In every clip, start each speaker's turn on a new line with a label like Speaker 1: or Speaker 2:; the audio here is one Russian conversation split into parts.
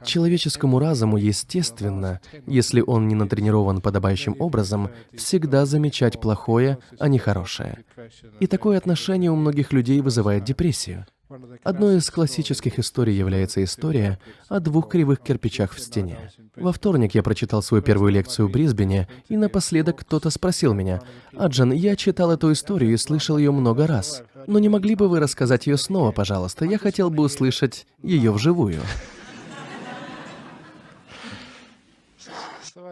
Speaker 1: Человеческому разуму естественно, если он не натренирован подобающим образом, всегда замечать плохое, а не хорошее. И такое отношение у многих людей вызывает депрессию. Одной из классических историй является история о двух кривых кирпичах в стене. Во вторник я прочитал свою первую лекцию в Брисбене, и напоследок кто-то спросил меня: «Аджан, я читал эту историю и слышал ее много раз, но не могли бы вы рассказать ее снова, пожалуйста? Я хотел бы услышать ее вживую».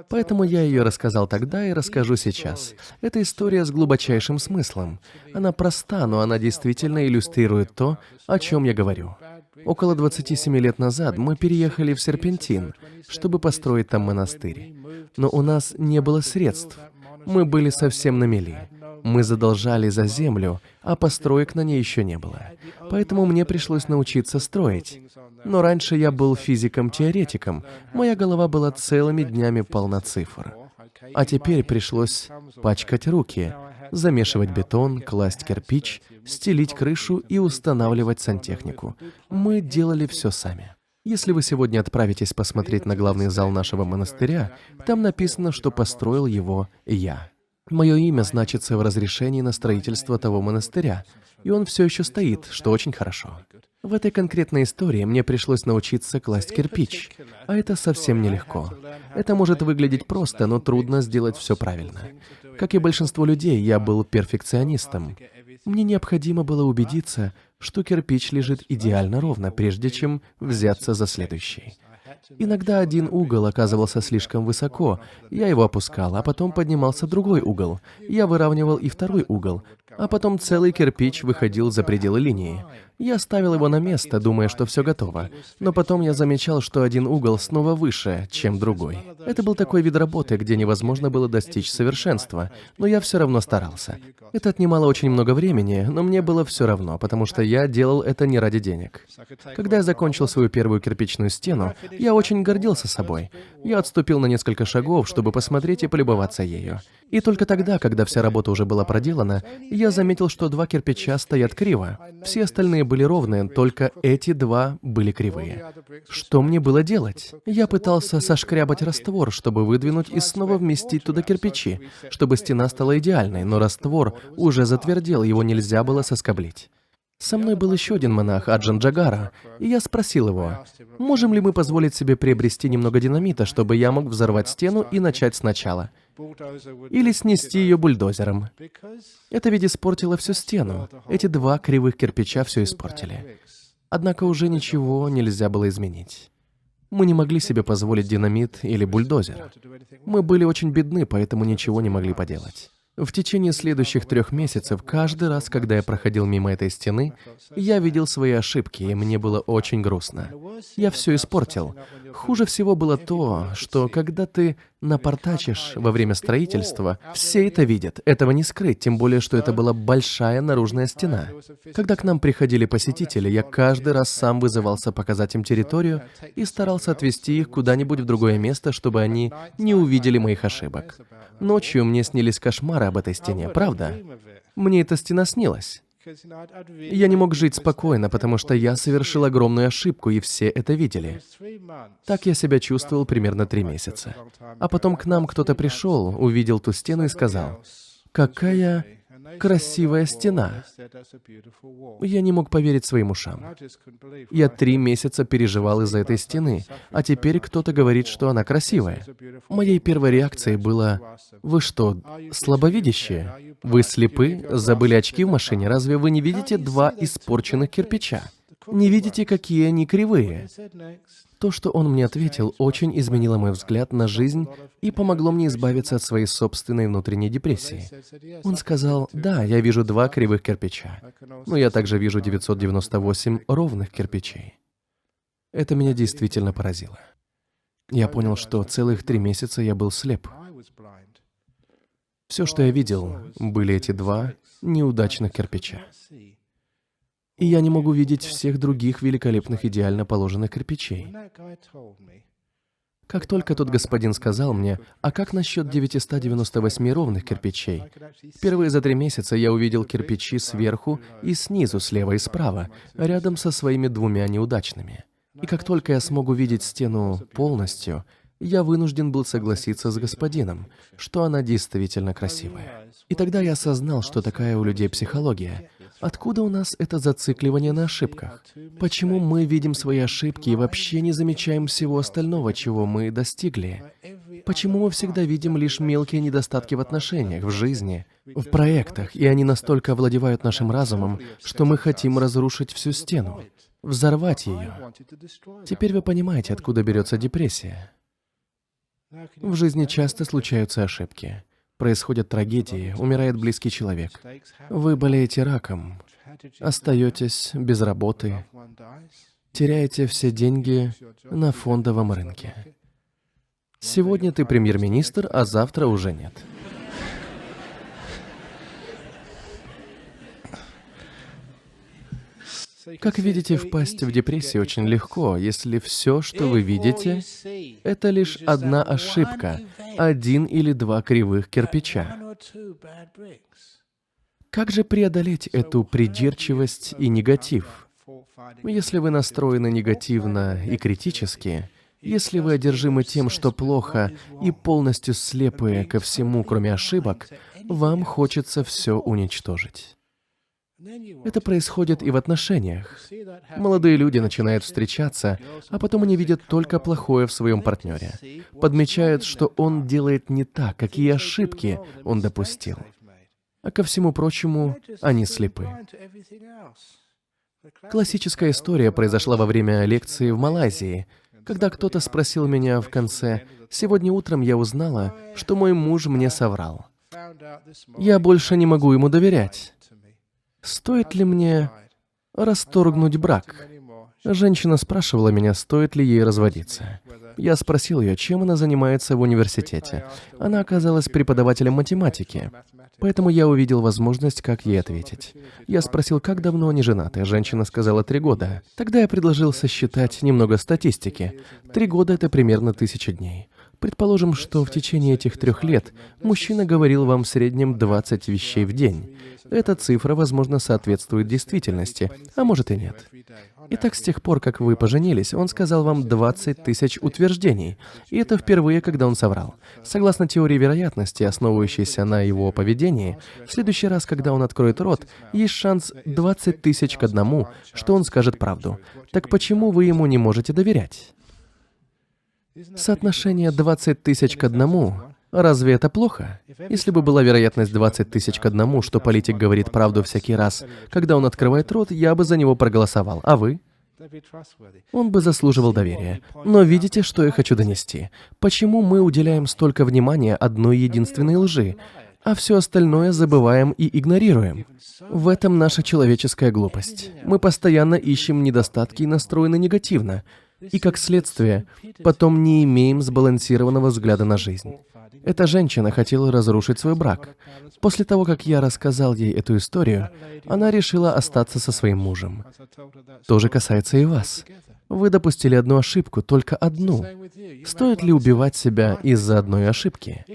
Speaker 1: Поэтому я ее рассказал тогда и расскажу сейчас. Это история с глубочайшим смыслом. Она проста, но она действительно иллюстрирует то, о чем я говорю. Около 27 лет назад мы переехали в Серпентин, чтобы построить там монастырь. Но у нас не было средств. Мы были совсем на мели. Мы задолжали за землю, а построек на ней еще не было. Поэтому мне пришлось научиться строить. Но раньше я был физиком-теоретиком. Моя голова была целыми днями полна цифр. А теперь пришлось пачкать руки, замешивать бетон, класть кирпич, стелить крышу и устанавливать сантехнику. Мы делали все сами. Если вы сегодня отправитесь посмотреть на главный зал нашего монастыря, там написано, что построил его я. Мое имя значится в разрешении на строительство того монастыря, и он все еще стоит, что очень хорошо. В этой конкретной истории мне пришлось научиться класть кирпич, а это совсем нелегко. Это может выглядеть просто, но трудно сделать все правильно. Как и большинство людей, я был перфекционистом. Мне необходимо было убедиться, что кирпич лежит идеально ровно, прежде чем взяться за следующий. Иногда один угол оказывался слишком высоко, я его опускал, а потом поднимался другой угол. Я выравнивал и второй угол, а потом целый кирпич выходил за пределы линии. Я ставил его на место, думая, что все готово, но потом я замечал, что один угол снова выше, чем другой. Это был такой вид работы, где невозможно было достичь совершенства, но я все равно старался. Это отнимало очень много времени, но мне было все равно, потому что я делал это не ради денег. Когда я закончил свою первую кирпичную стену, я очень гордился собой. Я отступил на несколько шагов, чтобы посмотреть и полюбоваться ею. И только тогда, когда вся работа уже была проделана, я заметил, что два кирпича стоят криво. Все остальные были ровные, только эти два были кривые. Что мне было делать? Я пытался сошкрябать раствор, чтобы выдвинуть и снова вместить туда кирпичи, чтобы стена стала идеальной, но раствор уже затвердел, его нельзя было соскоблить. Со мной был еще один монах, Аджан Джагара, и я спросил его, можем ли мы позволить себе приобрести немного динамита, чтобы я мог взорвать стену и начать сначала. Или снести ее бульдозером. Это ведь испортило всю стену. Эти два кривых кирпича все испортили. Однако уже ничего нельзя было изменить. Мы не могли себе позволить динамит или бульдозер. Мы были очень бедны, поэтому ничего не могли поделать. В течение следующих 3 месяцев, каждый раз, когда я проходил мимо этой стены, я видел свои ошибки, и мне было очень грустно. Я все испортил. Хуже всего было то, что когда ты напортачишь во время строительства, все это видят. Этого не скрыть, тем более, что это была большая наружная стена. Когда к нам приходили посетители, я каждый раз сам вызывался показать им территорию и старался отвезти их куда-нибудь в другое место, чтобы они не увидели моих ошибок. Ночью мне снились кошмары об этой стене, правда? Мне эта стена снилась. Я не мог жить спокойно, потому что я совершил огромную ошибку, и все это видели. Так я себя чувствовал примерно 3 месяца. А потом к нам кто-то пришел, увидел ту стену и сказал: «Какая красивая стена!» Я не мог поверить своим ушам. Я 3 месяца переживал из-за этой стены, а теперь кто-то говорит, что она красивая. Моей первой реакцией было: «Вы что, слабовидящие? Вы слепы? Забыли очки в машине? Разве вы не видите 2 испорченных кирпича? Не видите, какие они кривые?» То, что он мне ответил, очень изменило мой взгляд на жизнь и помогло мне избавиться от своей собственной внутренней депрессии. Он сказал: «Да, я вижу 2 кривых кирпича, но я также вижу 998 ровных кирпичей». Это меня действительно поразило. Я понял, что целых 3 месяца я был слеп. Все, что я видел, были эти 2 неудачных кирпича. И я не могу видеть всех других великолепных, идеально положенных кирпичей. Как только тот господин сказал мне: «А как насчет 998 ровных кирпичей?» Впервые за 3 месяца я увидел кирпичи сверху и снизу, слева и справа, рядом со своими 2 неудачными. И как только я смог увидеть стену полностью, я вынужден был согласиться с господином, что она действительно красивая. И тогда я осознал, что такая у людей психология. Откуда у нас это зацикливание на ошибках? Почему мы видим свои ошибки и вообще не замечаем всего остального, чего мы достигли? Почему мы всегда видим лишь мелкие недостатки в отношениях, в жизни, в проектах, и они настолько овладевают нашим разумом, что мы хотим разрушить всю стену, взорвать ее? Теперь вы понимаете, откуда берется депрессия. В жизни часто случаются ошибки. Происходят трагедии, умирает близкий человек. Вы болеете раком, остаетесь без работы, теряете все деньги на фондовом рынке. Сегодня ты премьер-министр, а завтра уже нет. Как видите, впасть в депрессию очень легко, если все, что вы видите, это лишь одна ошибка, один или два кривых кирпича. Как же преодолеть эту придирчивость и негатив? Если вы настроены негативно и критически, если вы одержимы тем, что плохо, и полностью слепы ко всему, кроме ошибок, вам хочется все уничтожить. Это происходит и в отношениях. Молодые люди начинают встречаться, а потом они видят только плохое в своем партнере. Подмечают, что он делает не так, какие ошибки он допустил. А ко всему прочему, они слепы. Классическая история произошла во время лекции в Малайзии, когда кто-то спросил меня в конце: «Сегодня утром я узнала, что мой муж мне соврал. Я больше не могу ему доверять. Стоит ли мне расторгнуть брак?» Женщина спрашивала меня, стоит ли ей разводиться. Я спросил ее, чем она занимается в университете. Она оказалась преподавателем математики, поэтому я увидел возможность, как ей ответить. Я спросил, как давно они женаты. Женщина сказала 3 года. Тогда я предложил сосчитать немного статистики. 3 года — это примерно 1000 дней. Предположим, что в течение этих 3 лет мужчина говорил вам в среднем 20 вещей в день. Эта цифра, возможно, соответствует действительности, а может и нет. Итак, с тех пор, как вы поженились, он сказал вам 20 000 утверждений, и это впервые, когда он соврал. Согласно теории вероятности, основывающейся на его поведении, в следующий раз, когда он откроет рот, есть шанс 20 000 к 1, что он скажет правду. Так почему вы ему не можете доверять? Соотношение 20 000 к 1. Разве это плохо? Если бы была вероятность 20 000 к 1, что политик говорит правду всякий раз, когда он открывает рот, я бы за него проголосовал. А вы? Он бы заслуживал доверия. Но видите, что я хочу донести? Почему мы уделяем столько внимания одной единственной лжи, а все остальное забываем и игнорируем? В этом наша человеческая глупость. Мы постоянно ищем недостатки и настроены негативно. И, как следствие, потом не имеем сбалансированного взгляда на жизнь. Эта женщина хотела разрушить свой брак. После того, как я рассказал ей эту историю, она решила остаться со своим мужем. То же касается и вас. Вы допустили одну ошибку, только одну. Стоит ли убивать себя из-за одной ошибки?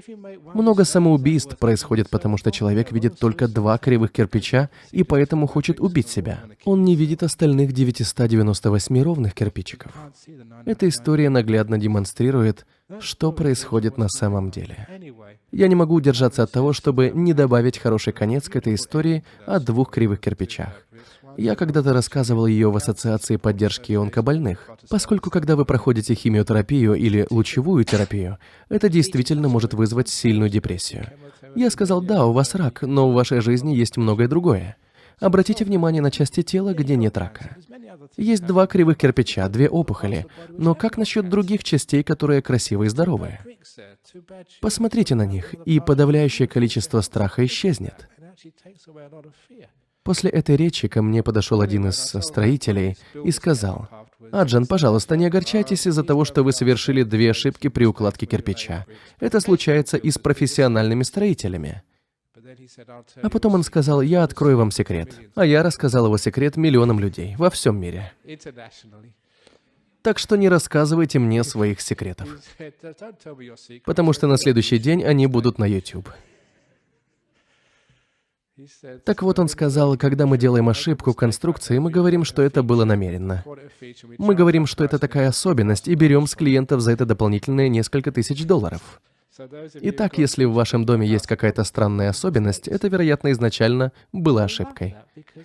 Speaker 1: Много самоубийств происходит, потому что человек видит только 2 кривых кирпича и поэтому хочет убить себя. Он не видит остальных 998 ровных кирпичиков. Эта история наглядно демонстрирует, что происходит на самом деле. Я не могу удержаться от того, чтобы не добавить хороший конец к этой истории о 2 кривых кирпичах. Я когда-то рассказывал ее в Ассоциации поддержки онкобольных, поскольку когда вы проходите химиотерапию или лучевую терапию, это действительно может вызвать сильную депрессию. Я сказал: да, у вас рак, но в вашей жизни есть многое другое. Обратите внимание на части тела, где нет рака. Есть 2 кривых кирпича, 2 опухоли, но как насчет других частей, которые красивые и здоровые? Посмотрите на них, и подавляющее количество страха исчезнет. После этой речи ко мне подошел один из строителей и сказал: «Аджан, пожалуйста, не огорчайтесь из-за того, что вы совершили 2 ошибки при укладке кирпича. Это случается и с профессиональными строителями». А потом он сказал: «Я открою вам секрет». А я рассказал его секрет миллионам людей во всем мире. Так что не рассказывайте мне своих секретов, потому что на следующий день они будут на YouTube. Так вот, он сказал, когда мы делаем ошибку в конструкции, мы говорим, что это было намеренно. Мы говорим, что это такая особенность, и берем с клиентов за это дополнительные несколько тысяч долларов. Итак, если в вашем доме есть какая-то странная особенность, это, вероятно, изначально была ошибкой.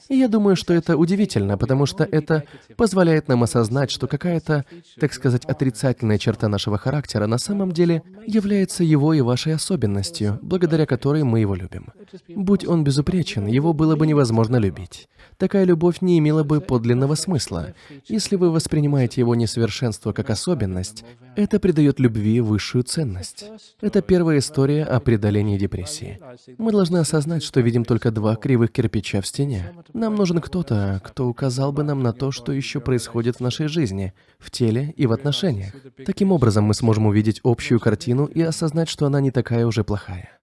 Speaker 1: И я думаю, что это удивительно, потому что это позволяет нам осознать, что какая-то, так сказать, отрицательная черта нашего характера на самом деле является его и вашей особенностью, благодаря которой мы его любим. Будь он безупречен, его было бы невозможно любить. Такая любовь не имела бы подлинного смысла. Если вы воспринимаете его несовершенство как особенность, это придает любви высшую ценность. Это первая история о преодолении депрессии. Мы должны осознать, что видим только два кривых кирпича в стене. Нам нужен кто-то, кто указал бы нам на то, что еще происходит в нашей жизни, в теле и в отношениях. Таким образом, мы сможем увидеть общую картину и осознать, что она не такая уже плохая.